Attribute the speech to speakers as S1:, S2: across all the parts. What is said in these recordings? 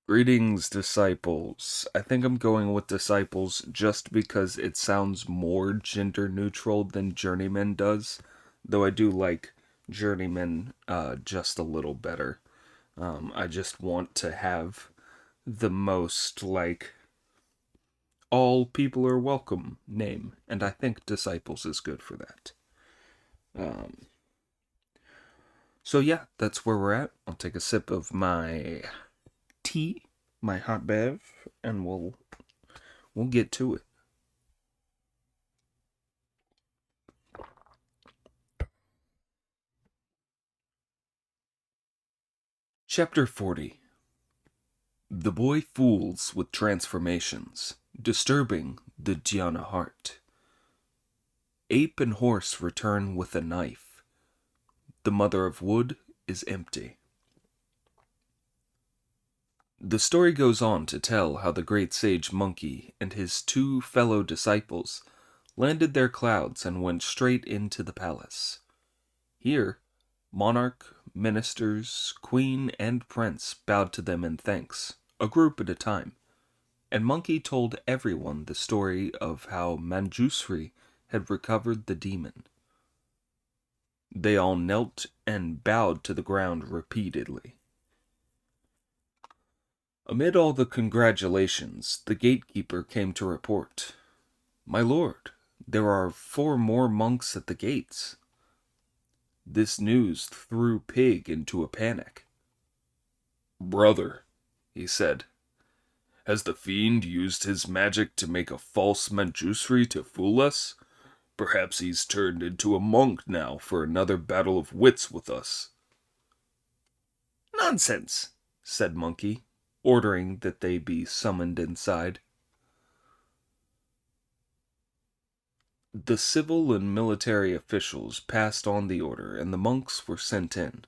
S1: Greetings, disciples. I think I'm going with disciples just because it sounds more gender neutral than journeyman does, though I do like journeyman just a little better. I just want to have the most, all people are welcome name, and I think disciples is good for that. Um, so yeah, that's where we're at. I'll take a sip of my tea, my hot bev, and we'll get to it. Chapter 40. The boy fools with transformations, disturbing the Dhyana heart. Ape and horse return with a knife. The mother of wood is empty. The story goes on to tell how the great sage monkey and his two fellow disciples landed their clouds and went straight into the palace. Here, monarch, ministers, queen, and prince bowed to them in thanks, a group at a time, and Monkey told everyone the story of how Manjusri had recovered the demon. They all knelt and bowed to the ground repeatedly. Amid all the congratulations, the gatekeeper came to report, "My lord, there are 4 more monks at the gates." This news threw Pig into a panic. "Brother," he said, "has the fiend used his magic to make a false Manjusri to fool us? Perhaps he's turned into a monk now for another battle of wits with us." "Nonsense," said Monkey, ordering that they be summoned inside. The civil and military officials passed on the order, and the monks were sent in.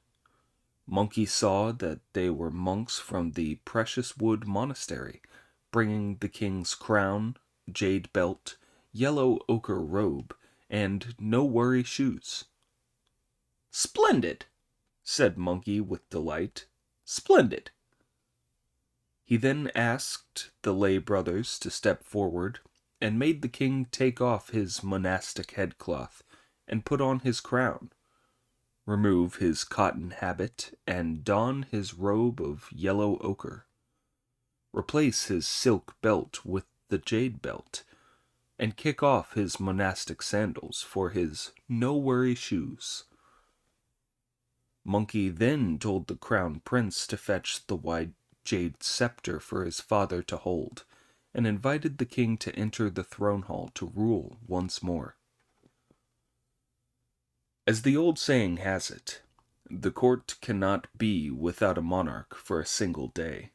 S1: Monkey saw that they were monks from the Precious Wood Monastery, bringing the king's crown, jade belt, yellow ochre robe, and no-worry shoes. "Splendid," said Monkey with delight. "Splendid." He then asked the lay brothers to step forward and made the king take off his monastic headcloth and put on his crown, remove his cotton habit, and don his robe of yellow ochre, replace his silk belt with the jade belt, and kick off his monastic sandals for his no-worry shoes. Monkey then told the crown prince to fetch the wide jade scepter for his father to hold, and invited the king to enter the throne hall to rule once more. As the old saying has it, the court cannot be without a monarch for a single day.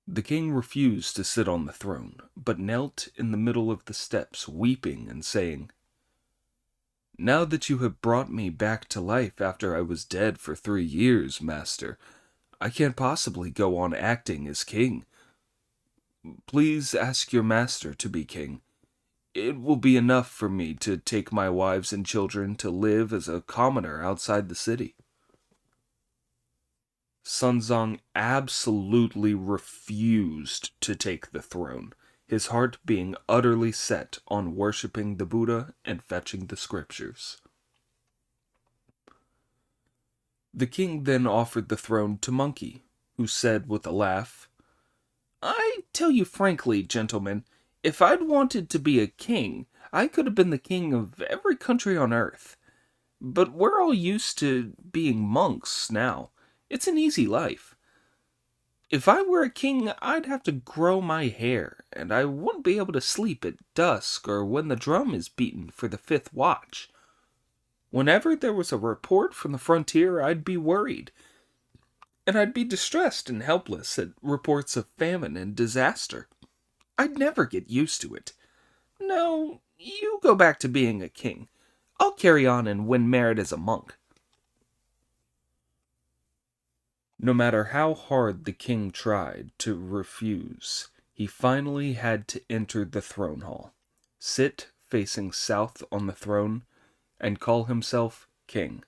S1: The king refused to sit on the throne, but knelt in the middle of the steps, weeping and saying, "Now that you have brought me back to life after I was dead for 3 years, master, I can't possibly go on acting as king. Please ask your master to be king. It will be enough for me to take my wives and children to live as a commoner outside the city." Sanzang absolutely refused to take the throne, his heart being utterly set on worshipping the Buddha and fetching the scriptures. The king then offered the throne to Monkey, who said with a laugh, "I tell you frankly, gentlemen, if I'd wanted to be a king, I could have been the king of every country on earth. But we're all used to being monks now. It's an easy life. If I were a king, I'd have to grow my hair, and I wouldn't be able to sleep at dusk or when the drum is beaten for the 5th watch. Whenever there was a report from the frontier, I'd be worried, and I'd be distressed and helpless at reports of famine and disaster. I'd never get used to it. No, you go back to being a king. I'll carry on and win merit as a monk." No matter how hard the king tried to refuse, he finally had to enter the throne hall, sit facing south on the throne, and call himself king.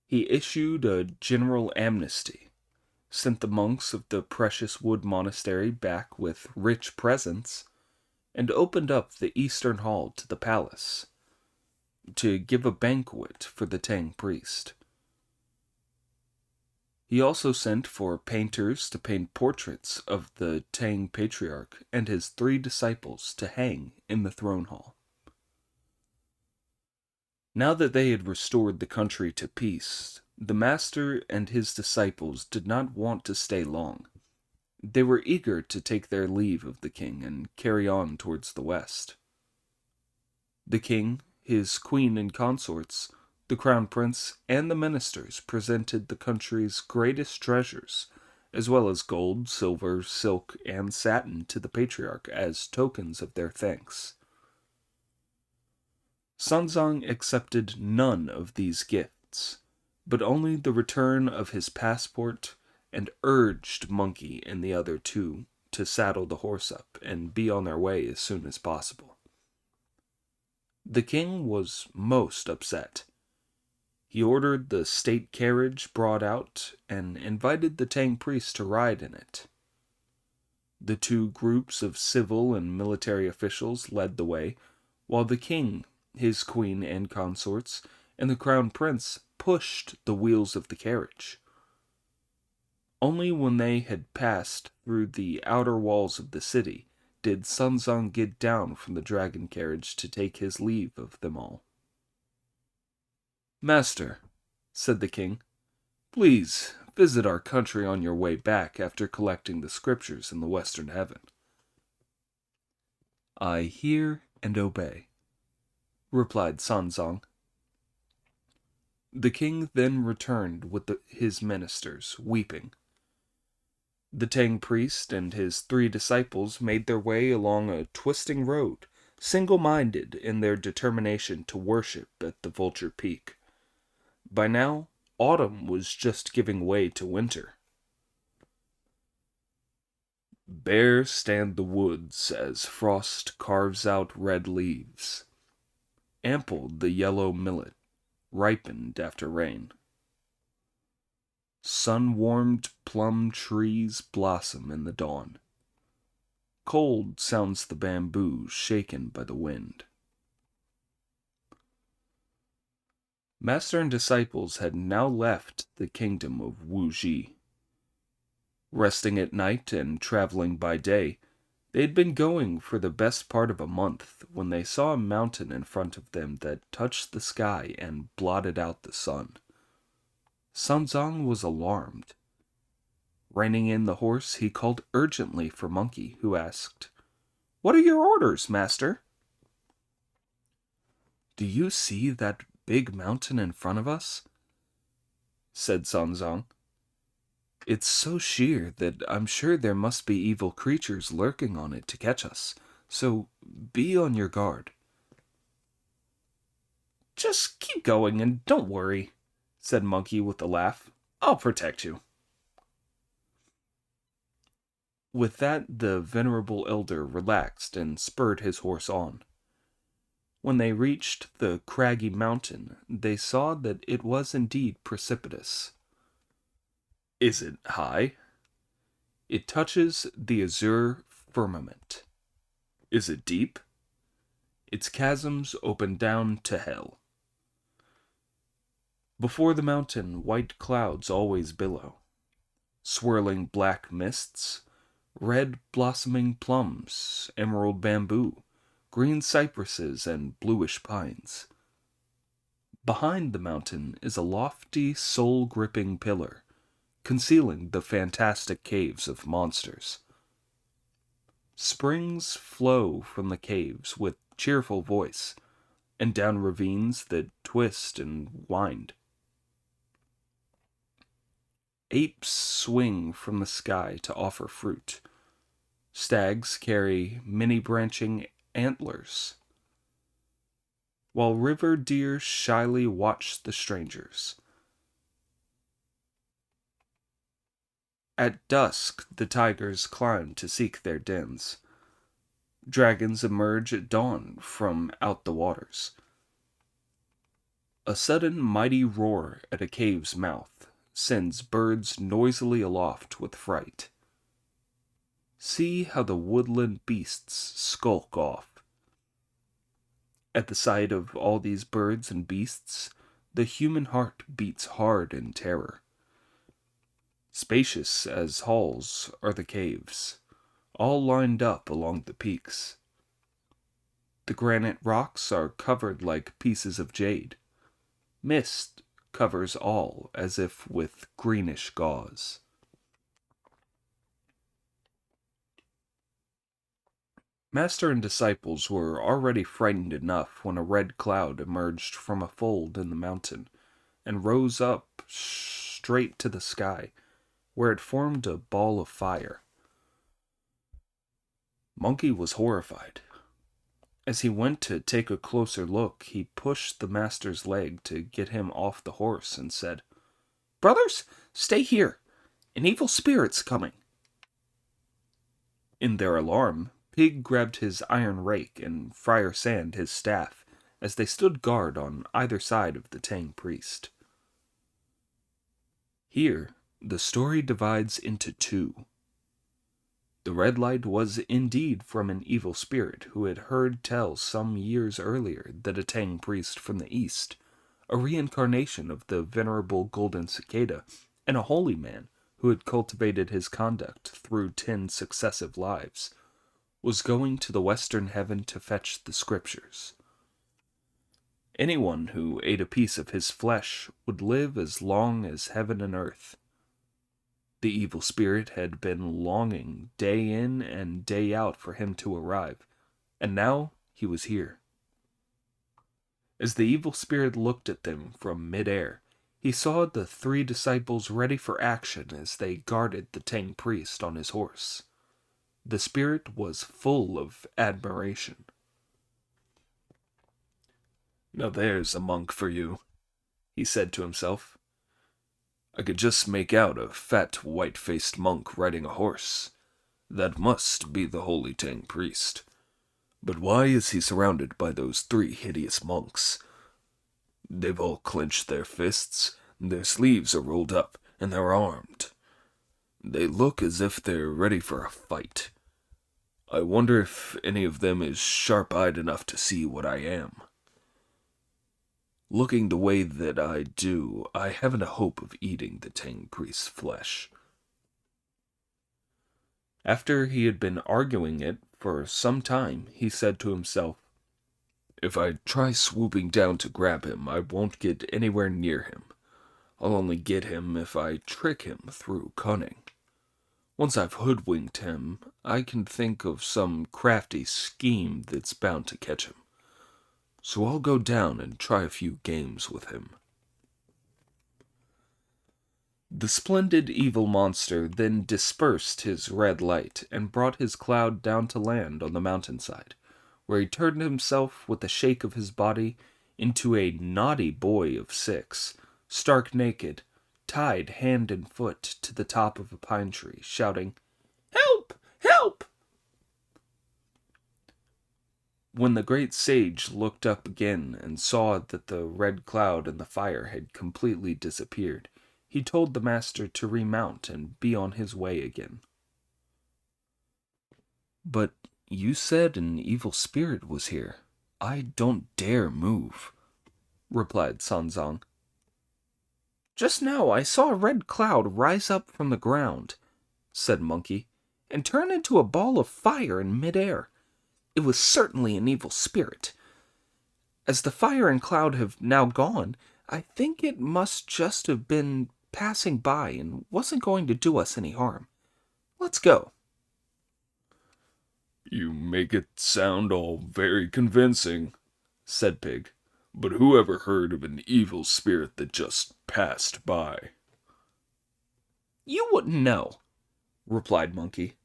S1: He issued a general amnesty, sent the monks of the Precious Wood Monastery back with rich presents, and opened up the eastern hall to the palace to give a banquet for the Tang priest. He also sent for painters to paint portraits of the Tang patriarch and his 3 disciples to hang in the throne hall. Now that they had restored the country to peace, the master and his disciples did not want to stay long. They were eager to take their leave of the king and carry on towards the west. The king, his queen and consorts, the crown prince, and the ministers presented the country's greatest treasures, as well as gold, silver, silk, and satin to the patriarch as tokens of their thanks. Sanzang accepted none of these gifts, but only the return of his passport, and urged Monkey and the other 2 to saddle the horse up and be on their way as soon as possible. The king was most upset. He ordered the state carriage brought out and invited the Tang priest to ride in it. The 2 groups of civil and military officials led the way, while the king, his queen and consorts, and the crown prince pushed the wheels of the carriage. Only when they had passed through the outer walls of the city did Sanzang get down from the dragon carriage to take his leave of them all. "Master," said the king, "please visit our country on your way back after collecting the scriptures in the western heaven." "I hear and obey," replied Sanzang. The king then returned with his ministers, weeping. The Tang priest and his 3 disciples made their way along a twisting road, single-minded in their determination to worship at the Vulture Peak. By now, autumn was just giving way to winter. Bare stand the woods as frost carves out red leaves. Ample the yellow millet, ripened after rain. Sun-warmed plum trees blossom in the dawn. Cold sounds the bamboo shaken by the wind. Master and disciples had now left the kingdom of Wuji. Resting at night and traveling by day, they had been going for the best part of a month when they saw a mountain in front of them that touched the sky and blotted out the sun. Sanzang was alarmed. Reining in the horse, he called urgently for Monkey, who asked, "What are your orders, master?" "Do you see that big mountain in front of us?" said Sanzang. "It's so sheer that I'm sure there must be evil creatures lurking on it to catch us, so be on your guard." "Just keep going and don't worry," said Monkey with a laugh. "I'll protect you." With that, the venerable elder relaxed and spurred his horse on. When they reached the craggy mountain, they saw that it was indeed precipitous. "Is it high?" "It touches the azure firmament." "Is it deep?" "Its chasms open down to hell." Before the mountain, white clouds always billow. Swirling black mists, red blossoming plums, emerald bamboo, green cypresses, and bluish pines. Behind the mountain is a lofty, soul-gripping pillar, concealing the fantastic caves of monsters. Springs flow from the caves with cheerful voice, and down ravines that twist and wind. Apes swing from the sky to offer fruit. Stags carry many branching antlers, while river deer shyly watch the strangers. At dusk, the tigers climb to seek their dens. Dragons emerge at dawn from out the waters. A sudden mighty roar at a cave's mouth sends birds noisily aloft with fright. See how the woodland beasts skulk off. At the sight of all these birds and beasts, the human heart beats hard in terror. Spacious as halls are the caves, all lined up along the peaks. The granite rocks are covered like pieces of jade. Mist covers all as if with greenish gauze. Master and disciples were already frightened enough when a red cloud emerged from a fold in the mountain and rose up straight to the sky, where it formed a ball of fire. Monkey was horrified. As he went to take a closer look, he pushed the master's leg to get him off the horse and said, "Brothers, stay here. An evil spirit's coming." In their alarm, Pig grabbed his iron rake and Friar Sand his staff as they stood guard on either side of the Tang priest. Here, the story divides into two. The red light was indeed from an evil spirit who had heard tell some years earlier that a Tang priest from the east, a reincarnation of the venerable golden cicada, and a holy man who had cultivated his conduct through 10 successive lives, was going to the western heaven to fetch the scriptures. Anyone who ate a piece of his flesh would live as long as heaven and earth. The evil spirit had been longing day in and day out for him to arrive, and now he was here. As the evil spirit looked at them from mid-air, he saw the 3 disciples ready for action as they guarded the Tang priest on his horse. The spirit was full of admiration. "Now there's a monk for you," he said to himself. "I could just make out a fat, white-faced monk riding a horse. That must be the holy Tang priest. But why is he surrounded by those 3 hideous monks? They've all clenched their fists, their sleeves are rolled up, and they're armed. They look as if they're ready for a fight. I wonder if any of them is sharp-eyed enough to see what I am. Looking the way that I do, I haven't a hope of eating the Tang priest's flesh." After he had been arguing it for some time, he said to himself, "If I try swooping down to grab him, I won't get anywhere near him. I'll only get him if I trick him through cunning. Once I've hoodwinked him, I can think of some crafty scheme that's bound to catch him. So I'll go down and try a few games with him." The splendid evil monster then dispersed his red light and brought his cloud down to land on the mountainside, where he turned himself with a shake of his body into a naughty boy of 6, stark naked, tied hand and foot to the top of a pine tree, shouting, "Help! Help!" When the great sage looked up again and saw that the red cloud and the fire had completely disappeared, he told the master to remount and be on his way again. "But you said an evil spirit was here. I don't dare move," replied Sanzang. "Just now I saw a red cloud rise up from the ground," said Monkey, "and turn into a ball of fire in mid-air. It was certainly an evil spirit. As the fire and cloud have now gone, I think it must just have been passing by and wasn't going to do us any harm. Let's go."
S2: "You make it sound all very convincing," said Pig. "But who ever heard of an evil spirit that just passed by?"
S1: "You wouldn't know," replied Monkey.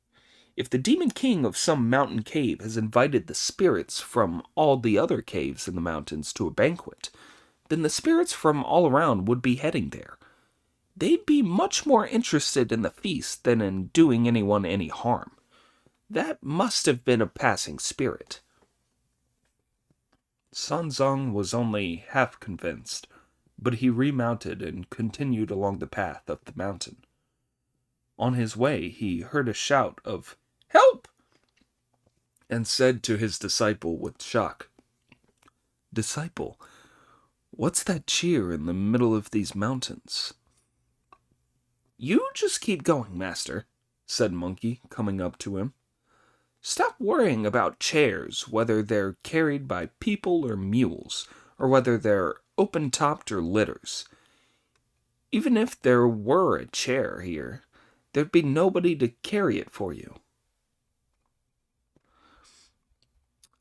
S1: "If the Demon King of some mountain cave has invited the spirits from all the other caves in the mountains to a banquet, then the spirits from all around would be heading there. They'd be much more interested in the feast than in doing anyone any harm. That must have been a passing spirit." Sanzang was only half convinced. but he remounted and continued along the path up the mountain. On his way, he heard a shout of "Help!" and said to his disciple with shock, "Disciple, what's that cheer in the middle of these mountains?" "You just keep going, master," said Monkey, coming up to him. "Stop worrying about chairs, whether they're carried by people or mules, or whether they're open-topped or litters. Even if there were a chair here, there'd be nobody to carry it for you."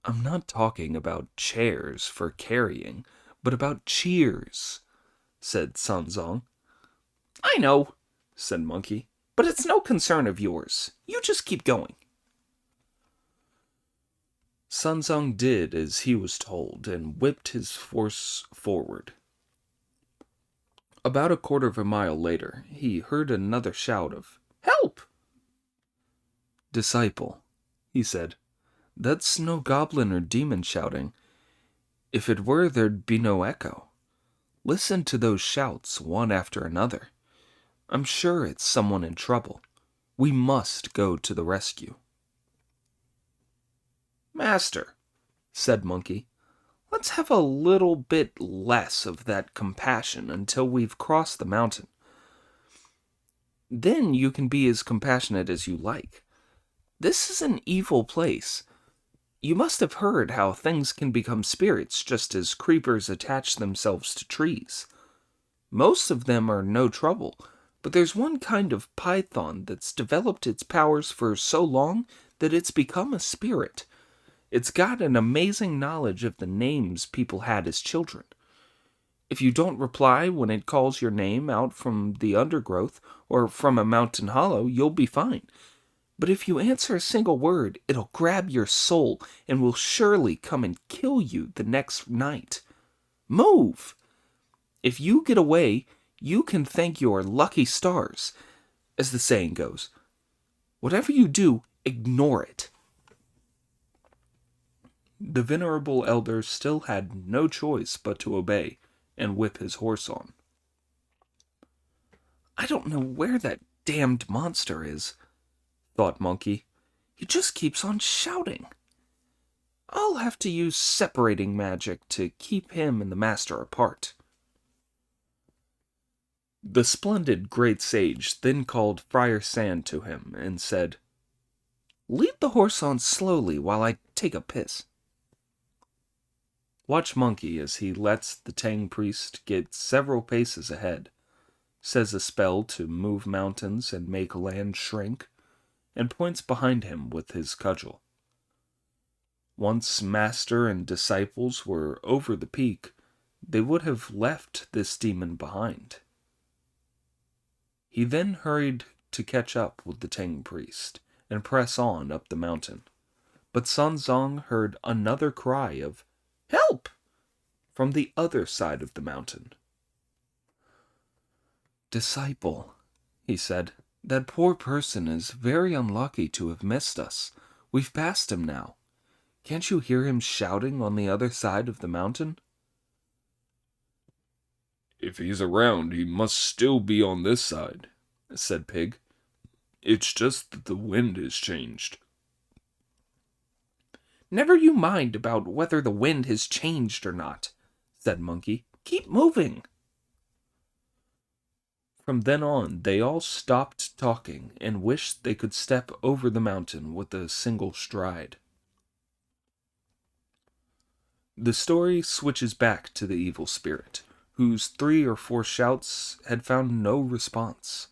S1: "I'm not talking about chairs for carrying, but about cheers," said Sanzang. "I know," said Monkey, "but it's no concern of yours. You just keep going." Sanzang did as he was told and whipped his horse forward. About a quarter of a mile later, he heard another shout of "Help!" "Disciple," he said, "that's no goblin or demon shouting. If it were, there'd be no echo. Listen to those shouts, one after another. I'm sure it's someone in trouble. We must go to the rescue." "Master," said Monkey, "let's have a little bit less of that compassion until we've crossed the mountain. Then you can be as compassionate as you like. This is an evil place. You must have heard how things can become spirits just as creepers attach themselves to trees. Most of them are no trouble, but there's one kind of python that's developed its powers for so long that it's become a spirit. It's got an amazing knowledge of the names people had as children. If you don't reply when it calls your name out from the undergrowth or from a mountain hollow, you'll be fine. But if you answer a single word, it'll grab your soul and will surely come and kill you the next night. Move! If you get away, you can thank your lucky stars, as the saying goes. Whatever you do, ignore it." The venerable elder still had no choice but to obey and whip his horse on. "I don't know where that damned monster is," thought Monkey. "He just keeps on shouting. I'll have to use separating magic to keep him and the master apart." The splendid great sage then called Friar Sand to him and said, "Lead the horse on slowly while I take a piss." Watch Monkey as he lets the Tang priest get several paces ahead, says a spell to move mountains and make land shrink, and points behind him with his cudgel. Once master and disciples were over the peak, they would have left this demon behind. He then hurried to catch up with the Tang priest and press on up the mountain. But Sanzang heard another cry of "Help!" from the other side of the mountain. "Disciple," he said, "that poor person is very unlucky to have missed us. We've passed him now. Can't you hear him shouting on the other side of the mountain?"
S2: "If he's around, he must still be on this side," said Pig. "It's just that the wind has changed."
S1: "Never you mind about whether the wind has changed or not," said Monkey. "Keep moving." From then on, they all stopped talking and wished they could step over the mountain with a single stride. The story switches back to the evil spirit, whose 3 or 4 shouts had found no response.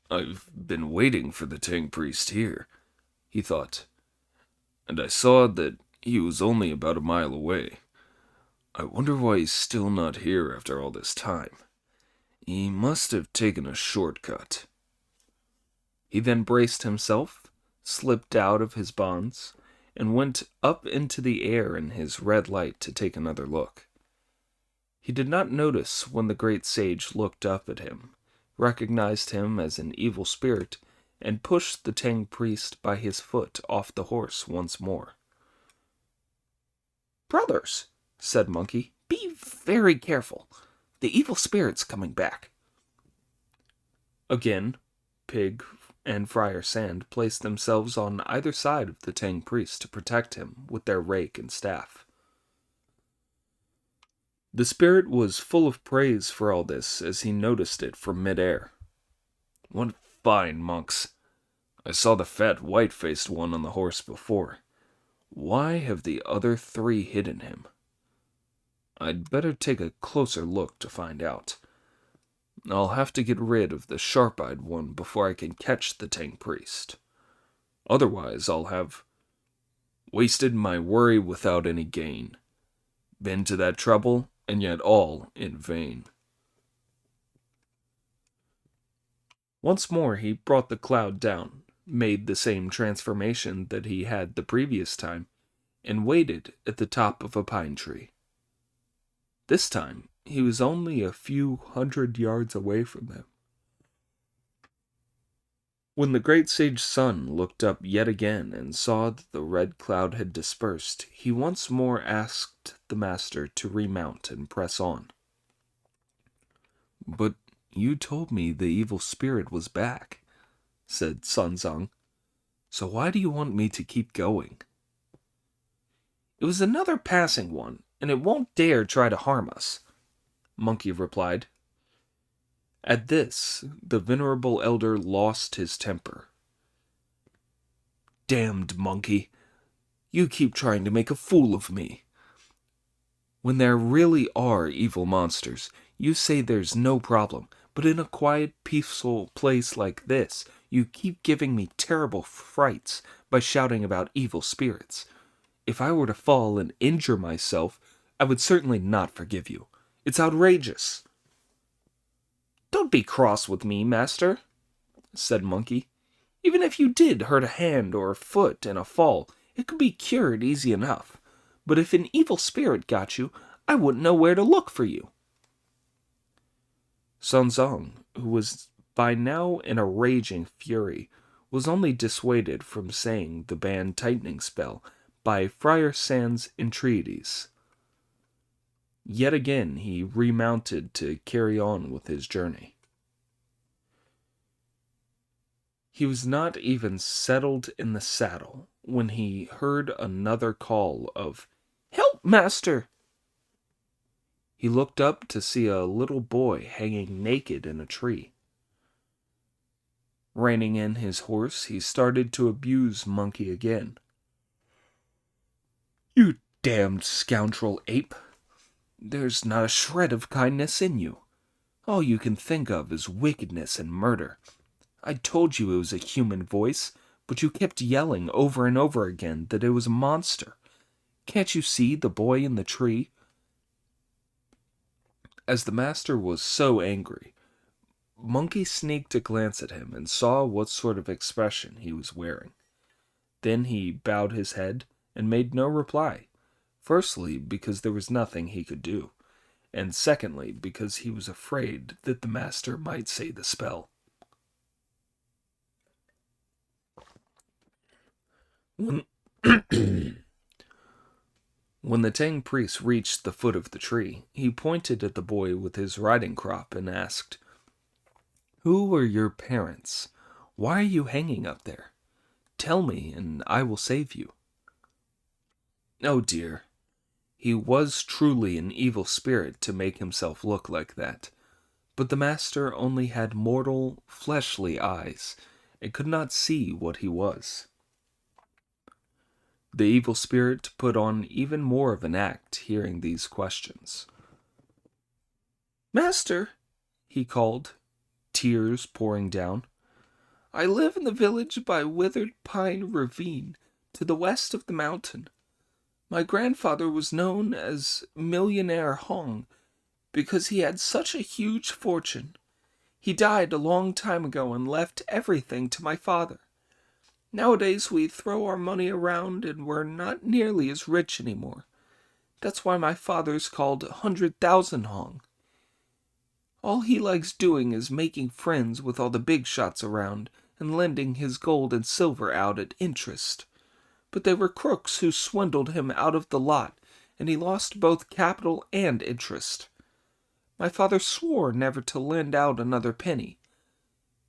S2: "I've been waiting for the Tang priest here," he thought, "and I saw that he was only about a mile away. I wonder why he's still not here after all this time. He must have taken a shortcut."
S1: He then braced himself, slipped out of his bonds, and went up into the air in his red light to take another look. He did not notice when the great sage looked up at him, recognized him as an evil spirit, and pushed the Tang priest by his foot off the horse once more. "Brothers," said Monkey, Be very careful. The evil spirit's coming back. Again, Pig and Friar Sand placed themselves on either side of the Tang priest to protect him with their rake and staff. The spirit was full of praise for all this as he noticed it from midair.
S2: What fine monks! I saw the fat white-faced one on the horse before. Why have the other 3 hidden him? I'd better take a closer look to find out. I'll have to get rid of the sharp-eyed one before I can catch the Tang priest. Otherwise, I'll have wasted my worry without any gain. Been to that trouble, and yet all in vain.
S1: Once more he brought the cloud down, made the same transformation that he had the previous time, and waited at the top of a pine tree. This time he was only a few 100 yards away from them. When the great sage sun looked up yet again and saw that the red cloud had dispersed, he once more asked the master to remount and press on.
S2: "But you told me the evil spirit was back," said Sanzang. "So why do you want me to keep going?"
S1: "It was another passing one, and it won't dare try to harm us," Monkey replied. At this, the venerable elder lost his temper. "Damned monkey! You keep trying to make a fool of me. When there really are evil monsters, you say there's no problem, but in a quiet, peaceful place like this, you keep giving me terrible frights by shouting about evil spirits. If I were to fall and injure myself, I would certainly not forgive you. It's outrageous." "Don't be cross with me, master," said Monkey. "Even if you did hurt a hand or a foot in a fall, it could be cured easy enough. But if an evil spirit got you, I wouldn't know where to look for you." Sanzang, who was by now in a raging fury, was only dissuaded from saying the band tightening spell by Friar Sand's entreaties. Yet again he remounted to carry on with his journey. He was not even settled in the saddle when he heard another call of, "Help, master!" He looked up to see a little boy hanging naked in a tree. Reining in his horse, he started to abuse Monkey again. "You damned scoundrel ape! There's not a shred of kindness in you. All you can think of is wickedness and murder. I told you it was a human voice, but you kept yelling over and over again that it was a monster. Can't you see the boy in the tree?" As the master was so angry, Monkey sneaked a glance at him and saw what sort of expression he was wearing. Then he bowed his head and made no reply. Firstly, because there was nothing he could do, and secondly, because he was afraid that the master might say the spell. When, when the Tang priest reached the foot of the tree, he pointed at the boy with his riding crop and asked, "Who are your parents? Why are you hanging up there? Tell me, and I will save you." Oh dear, he was truly an evil spirit to make himself look like that, but the master only had mortal, fleshly eyes, and could not see what he was. The evil spirit put on even more of an act hearing these questions. "Master," he called, tears pouring down, "I live in the village by Withered Pine Ravine, to the west of the mountain. My grandfather was known as Millionaire Hong because he had such a huge fortune. He died a long time ago and left everything to my father. Nowadays we throw our money around and we're not nearly as rich anymore. That's why my father's called 100,000 Hong. All he likes doing is making friends with all the big shots around and lending his gold and silver out at interest. But they were crooks who swindled him out of the lot, and he lost both capital and interest. My father swore never to lend out another penny.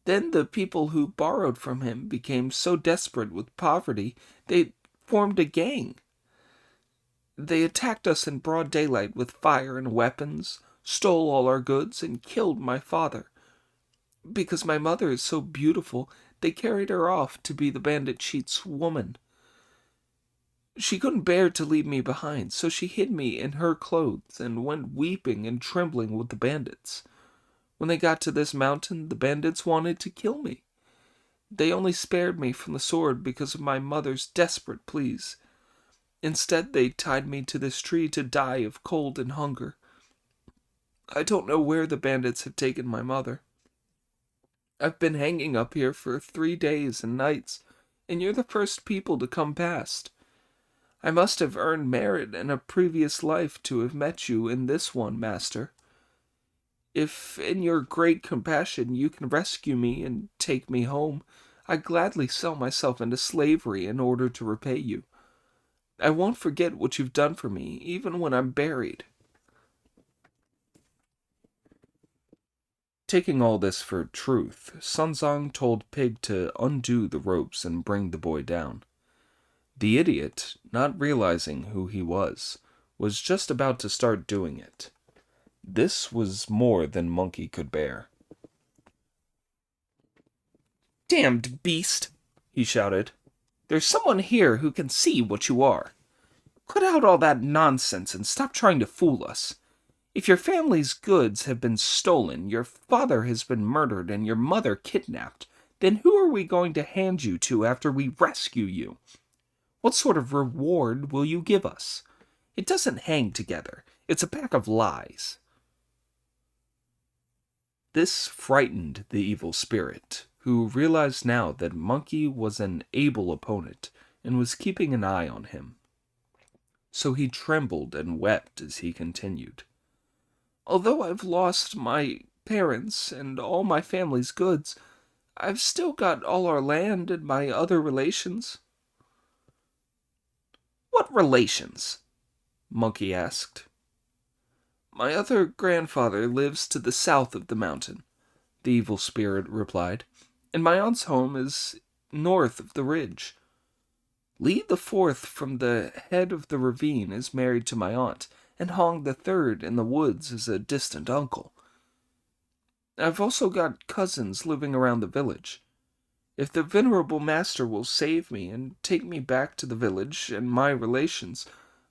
S1: Then the people who borrowed from him became so desperate with poverty they formed a gang. They attacked us in broad daylight with fire and weapons, stole all our goods, and killed my father. Because my mother is so beautiful, they carried her off to be the bandit chief's woman. She couldn't bear to leave me behind, so she hid me in her clothes and went weeping and trembling with the bandits. When they got to this mountain, the bandits wanted to kill me. They only spared me from the sword because of my mother's desperate pleas. Instead, they tied me to this tree to die of cold and hunger. I don't know where the bandits have taken my mother. I've been hanging up here for 3 days and nights, and you're the first people to come past. I must have earned merit in a previous life to have met you in this one, master. If in your great compassion you can rescue me and take me home, I'd gladly sell myself into slavery in order to repay you. I won't forget what you've done for me, even when I'm buried." Taking all this for truth, Sanzang told Pig to undo the ropes and bring the boy down. The idiot, not realizing who he was just about to start doing it. This was more than Monkey could bear. "Damned beast!" he shouted. "There's someone here who can see what you are. Cut out all that nonsense and stop trying to fool us. If your family's goods have been stolen, your father has been murdered, and your mother kidnapped, then who are we going to hand you to after we rescue you? What sort of reward will you give us? It doesn't hang together. It's a pack of lies." This frightened the evil spirit, who realized now that Monkey was an able opponent and was keeping an eye on him. So he trembled and wept as he continued. "Although I've lost my parents and all my family's goods, I've still got all our land and my other relations." "What relations?" Monkey asked. "My other grandfather lives to the south of the mountain," the evil spirit replied, "and my aunt's home is north of the ridge. Lee the Fourth from the head of the ravine is married to my aunt, and Hong the Third in the woods is a distant uncle. I've also got cousins living around the village. If the venerable master will save me and take me back to the village and my relations,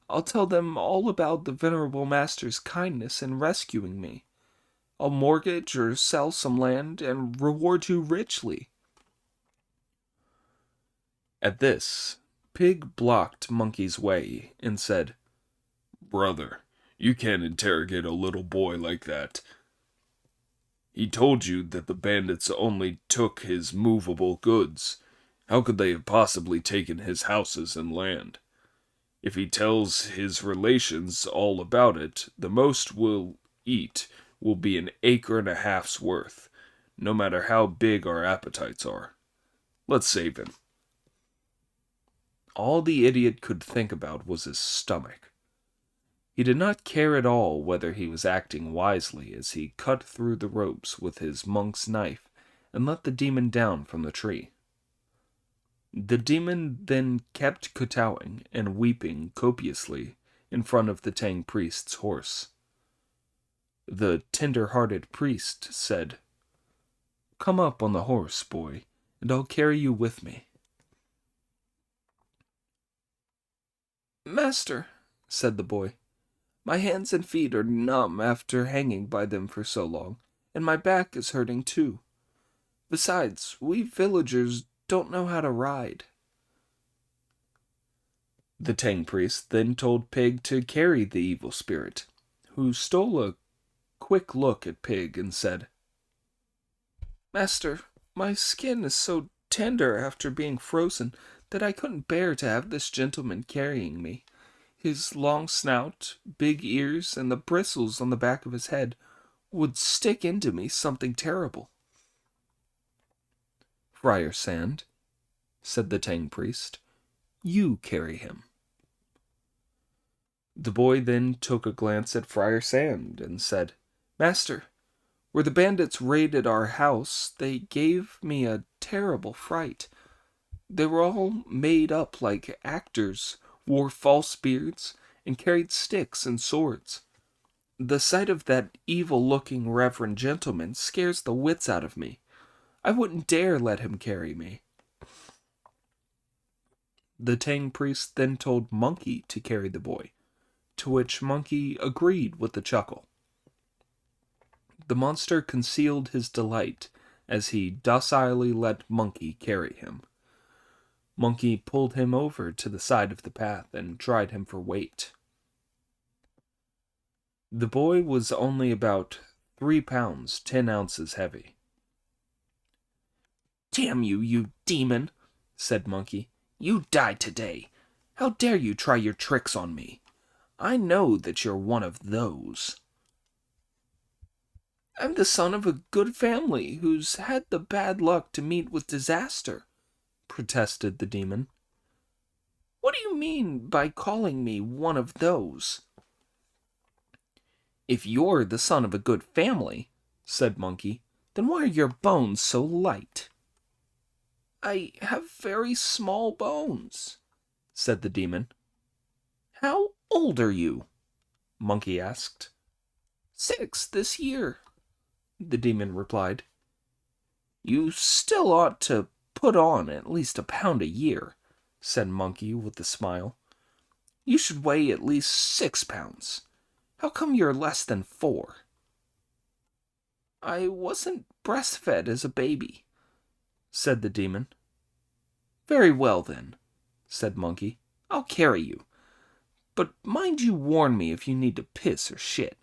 S1: I'll tell them all about the venerable master's kindness in rescuing me. I'll mortgage or sell some land and reward you richly." At this, Pig blocked Monkey's way and said,
S2: "Brother, you can't interrogate a little boy like that. He told you that the bandits only took his movable goods. How could they have possibly taken his houses and land? If he tells his relations all about it, the most we'll eat will be an acre and a half's worth, no matter how big our appetites are. Let's save him."
S1: All the idiot could think about was his stomach. He did not care at all whether he was acting wisely as he cut through the ropes with his monk's knife and let the demon down from the tree. The demon then kept kowtowing and weeping copiously in front of the Tang priest's horse. The tender-hearted priest said, "Come up on the horse, boy, and I'll carry you with me." "Master," said the boy, "my hands and feet are numb after hanging by them for so long, and my back is hurting too. Besides, we villagers don't know how to ride." The Tang priest then told Pig to carry the evil spirit, who stole a quick look at Pig and said, "Master, my skin is so tender after being frozen that I couldn't bear to have this gentleman carrying me. His long snout, big ears, and the bristles on the back of his head would stick into me something terrible." "Friar Sand," said the Tang priest, "you carry him." The boy then took a glance at Friar Sand and said, "Master, where the bandits raided our house, they gave me a terrible fright. They were all made up like actors, wore false beards, and carried sticks and swords. The sight of that evil-looking reverend gentleman scares the wits out of me. I wouldn't dare let him carry me." The Tang priest then told Monkey to carry the boy, to which Monkey agreed with a chuckle. The monster concealed his delight as he docilely let Monkey carry him. Monkey pulled him over to the side of the path and tried him for weight. The boy was only about 3 pounds 10 ounces heavy. "Damn you, you demon," said Monkey. "You die today. How dare you try your tricks on me? I know that you're one of those." "I'm the son of a good family who's had the bad luck to meet with disaster," protested the demon. "What do you mean by calling me one of those?" "If you're the son of a good family," said Monkey, "then why are your bones so light?" "I have very small bones," said the demon. "How old are you?" Monkey asked. "6 this year," the demon replied. "You still ought to put on at least a pound a year," said Monkey with a smile. "You should weigh at least 6 pounds. How come you're less than 4? "I wasn't breastfed as a baby," said the demon. "Very well, then," said Monkey. "I'll carry you. But mind you warn me if you need to piss or shit."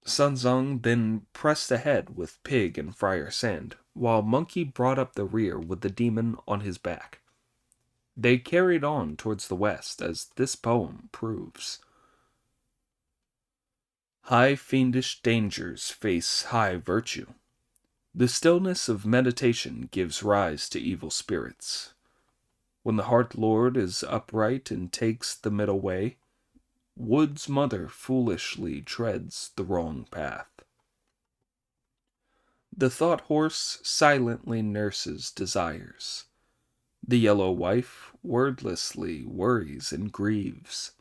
S1: Sanzang then pressed ahead with Pig and Friar Sand, while Monkey brought up the rear with the demon on his back. They carried on towards the west, as this poem proves. High fiendish dangers face high virtue. The stillness of meditation gives rise to evil spirits. When the heart lord is upright and takes the middle way, Wood's mother foolishly treads the wrong path. The thought horse silently nurses desires. The yellow wife wordlessly worries and grieves.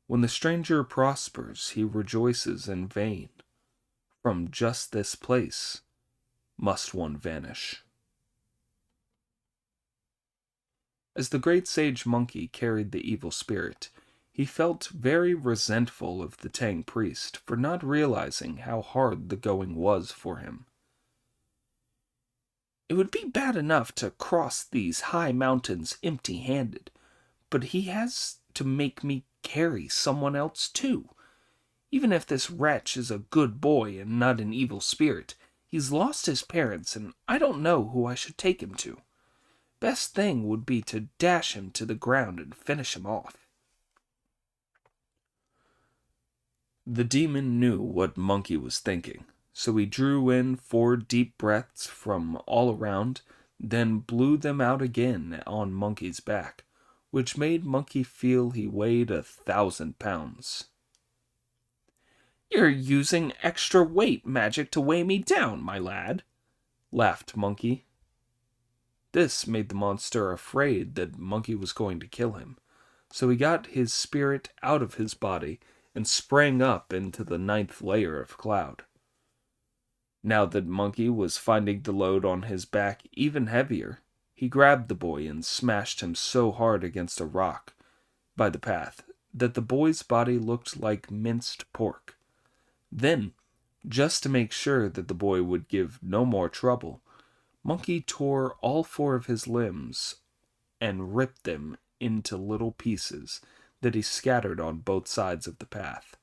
S1: When the stranger prospers, he rejoices in vain. From just this place must one vanish. As the great sage Monkey carried the evil spirit, he felt very resentful of the Tang priest for not realizing how hard the going was for him. "It would be bad enough to cross these high mountains empty-handed, but he has to make me carry someone else too. Even if this wretch is a good boy and not an evil spirit, he's lost his parents and I don't know who I should take him to. Best thing would be to dash him to the ground and finish him off." The demon knew what Monkey was thinking, so he drew in 4 deep breaths from all around, then blew them out again on Monkey's back, which made Monkey feel he weighed 1,000 pounds. "You're using extra weight magic to weigh me down, my lad," laughed Monkey. This made the monster afraid that Monkey was going to kill him, so he got his spirit out of his body and sprang up into the 9th layer of cloud. Now that Monkey was finding the load on his back even heavier, he grabbed the boy and smashed him so hard against a rock by the path that the boy's body looked like minced pork. Then, just to make sure that the boy would give no more trouble, Monkey tore all 4 of his limbs and ripped them into little pieces that he scattered on both sides of the path.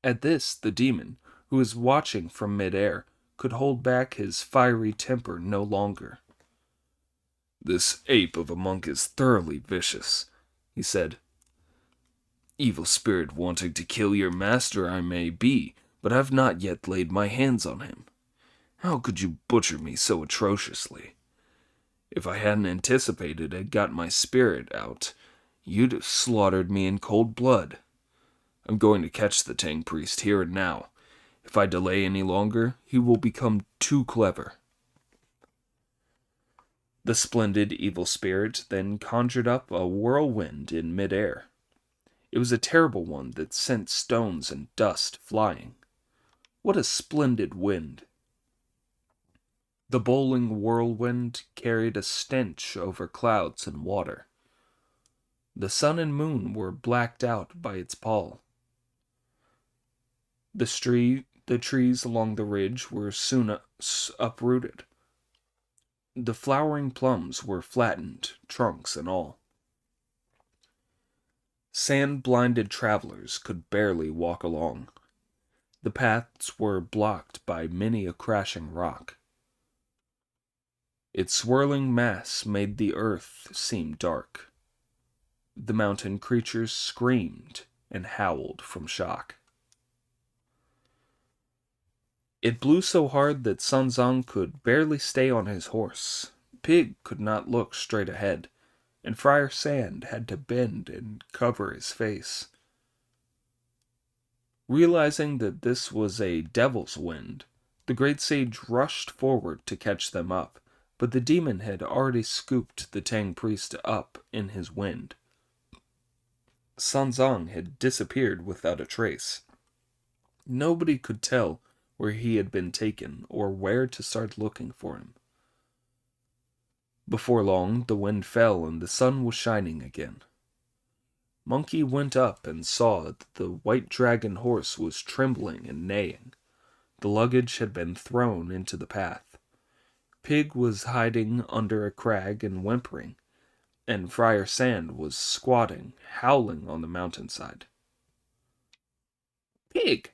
S1: At this, the demon, who was watching from midair, could hold back his fiery temper no longer.
S2: "This ape of a monk is thoroughly vicious," he said. "Evil spirit wanting to kill your master I may be, but I've not yet laid my hands on him. How could you butcher me so atrociously? If I hadn't anticipated and got my spirit out, you'd have slaughtered me in cold blood. I'm going to catch the Tang priest here and now. If I delay any longer, he will become too clever."
S1: The splendid evil spirit then conjured up a whirlwind in midair. It was a terrible one that sent stones and dust flying. What a splendid wind! The bowling whirlwind carried a stench over clouds and water. The sun and moon were blacked out by its pall. The trees along the ridge were soon uprooted. The flowering plums were flattened, trunks and all. Sand-blinded travelers could barely walk along. The paths were blocked by many a crashing rock. Its swirling mass made the earth seem dark. The mountain creatures screamed and howled from shock. It blew so hard that Sanzang could barely stay on his horse. Pig could not look straight ahead, and Friar Sand had to bend and cover his face. Realizing that this was a devil's wind, the great sage rushed forward to catch them up, but the demon had already scooped the Tang priest up in his wind. Sanzang had disappeared without a trace. Nobody could tell where he had been taken or where to start looking for him. Before long, the wind fell and the sun was shining again. Monkey went up and saw that the white dragon horse was trembling and neighing. The luggage had been thrown into the path. Pig was hiding under a crag and whimpering, and Friar Sand was squatting, howling on the mountainside. "Pig!"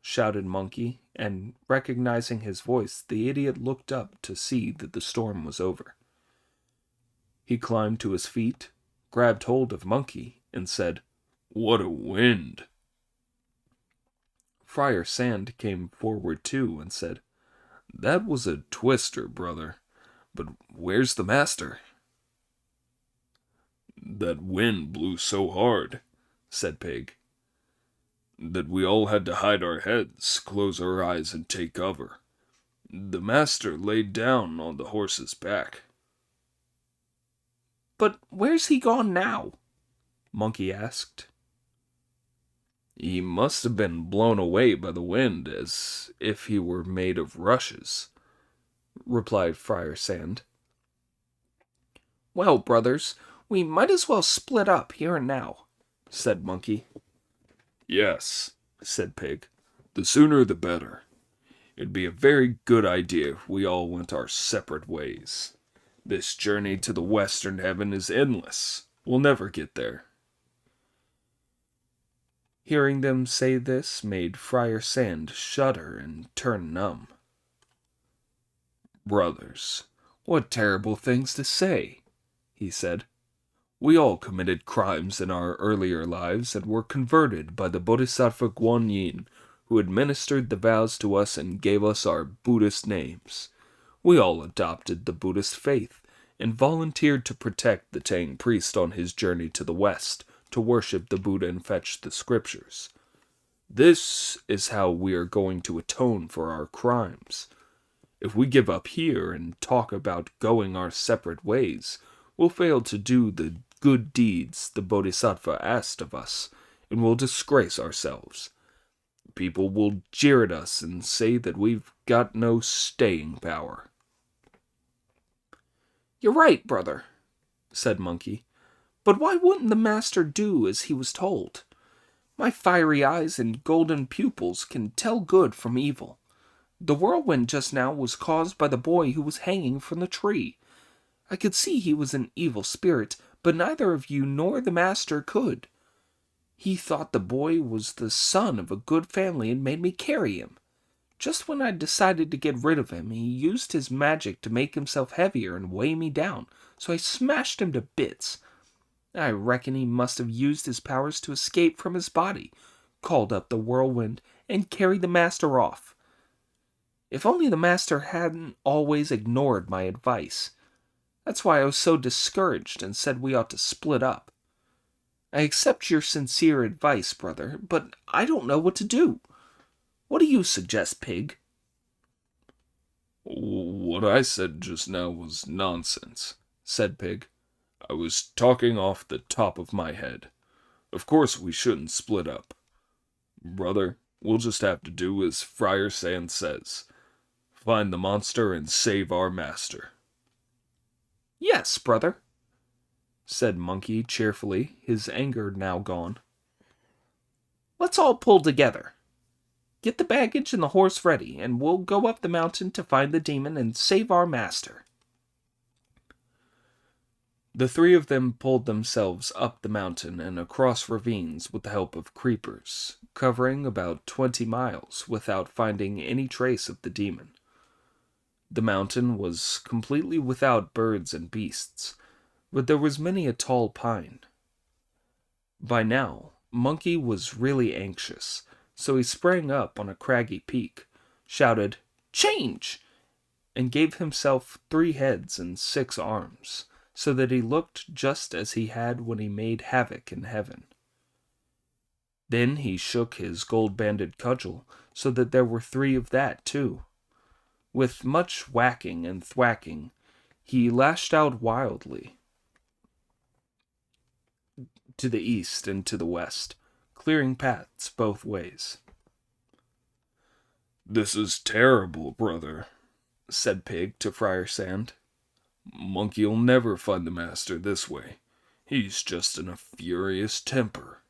S1: shouted Monkey, and recognizing his voice, the idiot looked up to see that the storm was over. He climbed to his feet, grabbed hold of Monkey, and said, "What a wind!" Friar Sand came forward too and said, "That was a twister, brother. But where's the master?" "That wind blew so hard," said Pig, "that we all had to hide our heads, close our eyes, and take cover. The master laid down on the horse's back." "But where's he gone now?" Monkey asked. "He must have been blown away by the wind as if he were made of rushes," replied Friar Sand. "Well, brothers, we might as well split up here and now," said Monkey. "Yes," said Pig. "The sooner the better. It'd be a very good idea if we all went our separate ways. This journey to the western heaven is endless. We'll never get there." Hearing them say this made Friar Sand shudder and turn numb. "Brothers, what terrible things to say," he said. "We all committed crimes in our earlier lives and were converted by the Bodhisattva Guanyin, who administered the vows to us and gave us our Buddhist names. We all adopted the Buddhist faith and volunteered to protect the Tang priest on his journey to the west to worship the Buddha and fetch the scriptures. This is how we are going to atone for our crimes. If we give up here and talk about going our separate ways, we'll fail to do the good deeds the Bodhisattva asked of us, and will disgrace ourselves. People will jeer at us and say that we've got no staying power." "You're right, brother," said Monkey. "But why wouldn't the master do as he was told? My fiery eyes and golden pupils can tell good from evil. The whirlwind just now was caused by the boy who was hanging from the tree. I could see he was an evil spirit, but neither of you nor the master could. He thought the boy was the son of a good family and made me carry him. Just when I decided to get rid of him, he used his magic to make himself heavier and weigh me down, so I smashed him to bits. I reckon he must have used his powers to escape from his body, called up the whirlwind, and carried the master off. If only the master hadn't always ignored my advice. That's why I was so discouraged and said we ought to split up. I accept your sincere advice, brother, but I don't know what to do. What do you suggest, Pig?
S2: What I said just now was nonsense, said Pig. I was talking off the top of my head. Of course we shouldn't split up. Brother, we'll just have to do as Friar Sand says. Find the monster and save our master.
S1: Yes, brother, said Monkey cheerfully, his anger now gone. Let's all pull together. Get the baggage and the horse ready, and we'll go up the mountain to find the demon and save our master. The three of them pulled themselves up the mountain and across ravines with the help of creepers, covering about 20 miles without finding any trace of the demon. The mountain was completely without birds and beasts, but there was many a tall pine. By now, Monkey was really anxious, so he sprang up on a craggy peak, shouted, "Change!" and gave himself 3 heads and 6 arms, so that he looked just as he had when he made havoc in heaven. Then he shook his gold-banded cudgel, so that there were 3 of that too. With much whacking and thwacking, he lashed out wildly to the east and to the west, clearing paths both ways.
S2: This is terrible, brother,
S1: said Pig to Friar Sand.
S2: Monkey'll never find the master this way. He's just in a furious temper.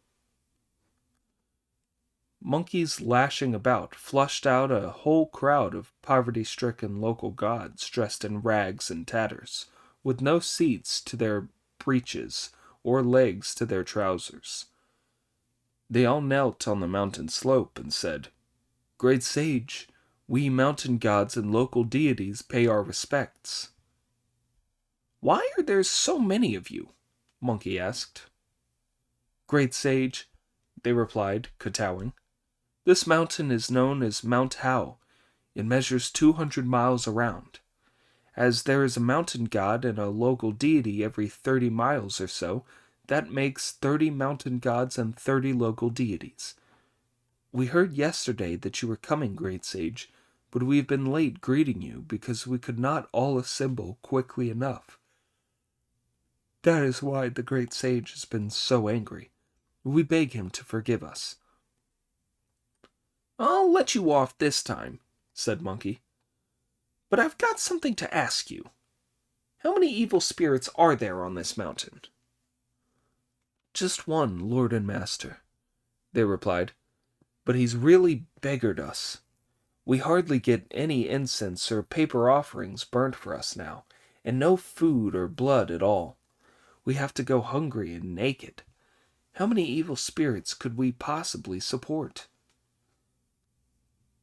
S1: Monkey's lashing about flushed out a whole crowd of poverty-stricken local gods dressed in rags and tatters, with no seats to their breeches or legs to their trousers. They all knelt on the mountain slope and said, "Great sage, we mountain gods and local deities pay our respects." "Why are there so many of you?" Monkey asked. "Great sage," they replied, kowtowing, "this mountain is known as Mount Hao. It measures 200 miles around. As there is a mountain god and a local deity every 30 miles or so, that makes 30 mountain gods and 30 local deities. We heard yesterday that you were coming, great sage, but we have been late greeting you because we could not all assemble quickly enough. That is why the great sage has been so angry. We beg him to forgive us." "I'll let you off this time," said Monkey. "But I've got something to ask you. How many evil spirits are there on this mountain?" "Just one, Lord and Master," they replied. "But he's really beggared us. We hardly get any incense or paper offerings burnt for us now, and no food or blood at all. We have to go hungry and naked. How many evil spirits could we possibly support?"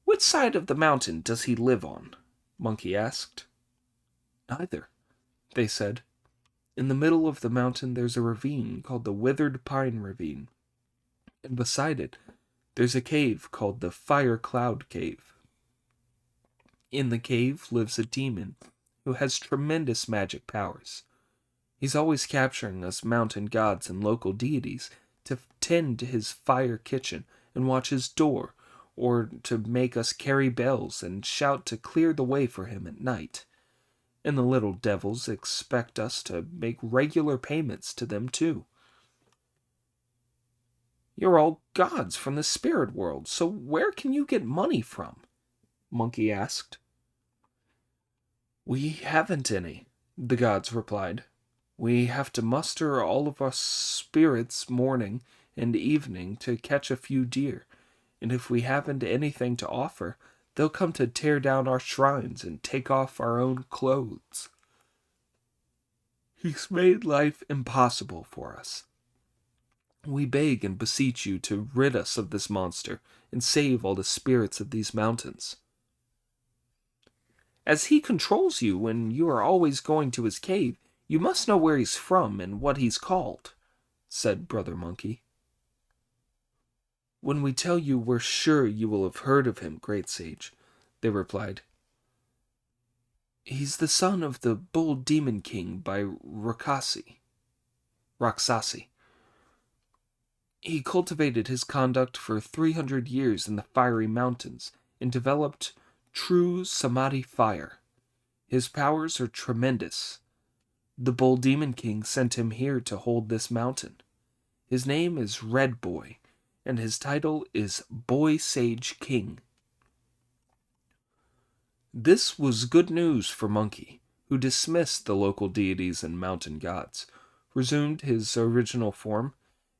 S1: "Which side of the mountain does he live on?" Monkey asked. "Neither," they said. "In the middle of the mountain there's a ravine called the Withered Pine Ravine, and beside it there's a cave called the Fire Cloud Cave. In the cave lives a demon who has tremendous magic powers. He's always capturing us mountain gods and local deities to tend to his fire kitchen and watch his door, or to make us carry bells and shout to clear the way for him at night. And the little devils expect us to make regular payments to them too." "You're all gods from the spirit world, so where can you get money from?" Monkey asked. "We haven't any," the gods replied. "We have to muster all of us spirits morning and evening to catch a few deer, and if we haven't anything to offer, they'll come to tear down our shrines and take off our own clothes. He's made life impossible for us. We beg and beseech you to rid us of this monster and save all the spirits of these mountains." "As he controls you and you are always going to his cave, you must know where he's from and what he's called," said Brother Monkey. "When we tell you, we're sure you will have heard of him, great sage," they replied. He's the son of the Bull Demon King by Raksasi. He cultivated his conduct for 300 years in the fiery mountains and developed true Samadhi fire. His powers are tremendous. The Bull Demon King sent him here to hold this mountain. His name is Red Boy, and his title is Boy Sage King. This was good news for Monkey, who dismissed the local deities and mountain gods, resumed his original form,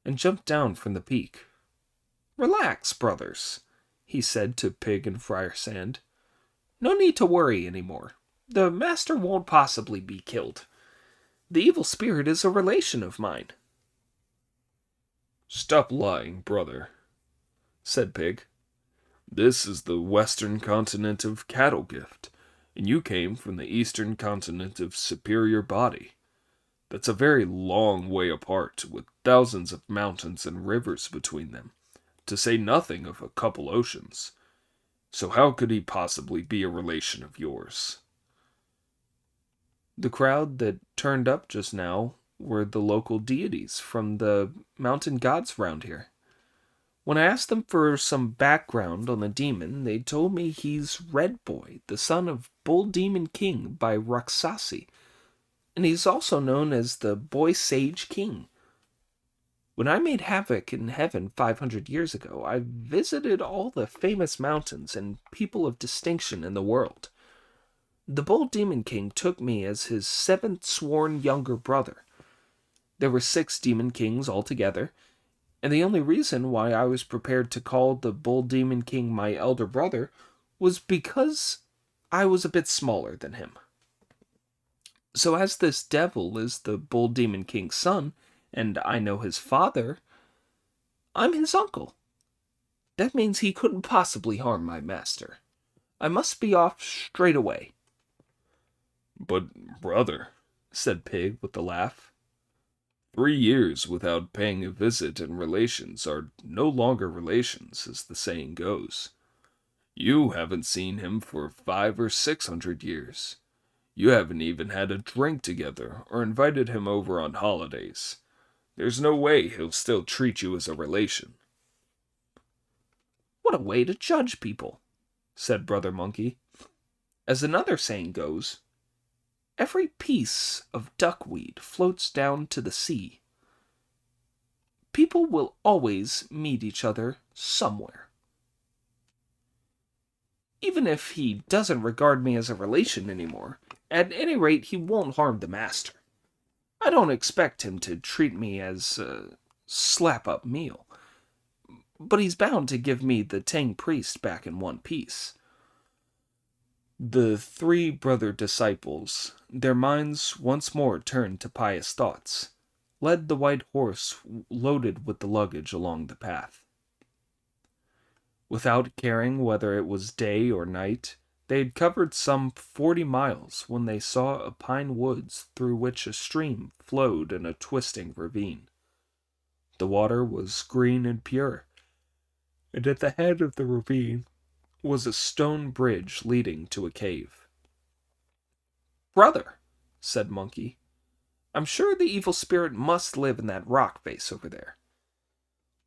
S1: and jumped down from the peak. "Relax, brothers," he said to Pig and Friar Sand. "No need to worry any more. The master won't possibly be killed. The evil spirit is a relation of mine."
S2: "Stop lying, brother," said Pig. "This is the western continent of Cattle Gift, and you came from the eastern continent of Superior Body. That's a very long way apart, with thousands of mountains and rivers between them, to say nothing of a couple oceans. So how could he possibly be a relation of yours?"
S1: The crowd that turned up just now were the local deities from the mountain gods round here. When I asked them for some background on the demon, they told me he's Red Boy, the son of Bull Demon King by Raksasi, and he's also known as the Boy Sage King. When I made havoc in heaven 500 years ago, I visited all the famous mountains and people of distinction in the world. The Bull Demon King took me as his 7th sworn younger brother. There were 6 Demon Kings altogether, and the only reason why I was prepared to call the Bull Demon King my elder brother was because I was a bit smaller than him. So as this devil is the Bull Demon King's son, and I know his father, I'm his uncle. That means he couldn't possibly harm my master. I must be off straight away."
S2: "But, brother," said Pig with a laugh, 3 years without paying a visit and relations are no longer relations, as the saying goes. You haven't seen him for 500 or 600 years. You haven't even had a drink together or invited him over on holidays. There's no way he'll still treat you as a relation."
S1: "What a way to judge people," said Brother Monkey. "As another saying goes, every piece of duckweed floats down to the sea. People will always meet each other somewhere. Even if he doesn't regard me as a relation anymore, at any rate he won't harm the master. I don't expect him to treat me as a slap-up meal, but he's bound to give me the Tang priest back in one piece." The 3 brother disciples, their minds once more turned to pious thoughts, led the white horse loaded with the luggage along the path. Without caring whether it was day or night, they had covered some 40 miles when they saw a pine woods through which a stream flowed in a twisting ravine. The water was green and pure, and at the head of the ravine was a stone bridge leading to a cave. "Brother," said Monkey, "I'm sure the evil spirit must live in that rock face over there.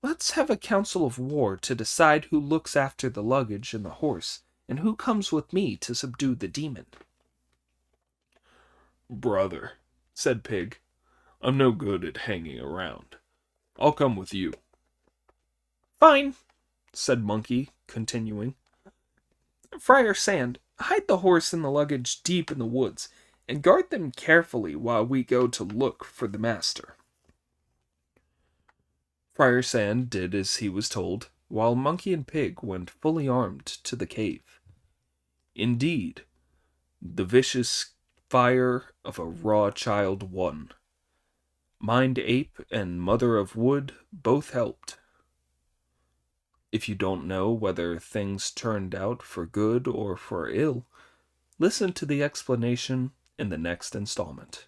S1: Let's have a council of war to decide who looks after the luggage and the horse, and who comes with me to subdue the demon."
S2: "Brother," said Pig, "I'm no good at hanging around. I'll come with you."
S1: "Fine," said Monkey, continuing. "Friar Sand, hide the horse and the luggage deep in the woods, and guard them carefully while we go to look for the master." Friar Sand did as he was told, while Monkey and Pig went fully armed to the cave. Indeed, the vicious fire of a raw child won. Mind Ape and Mother of Wood both helped. If you don't know whether things turned out for good or for ill, listen to the explanation in the next installment.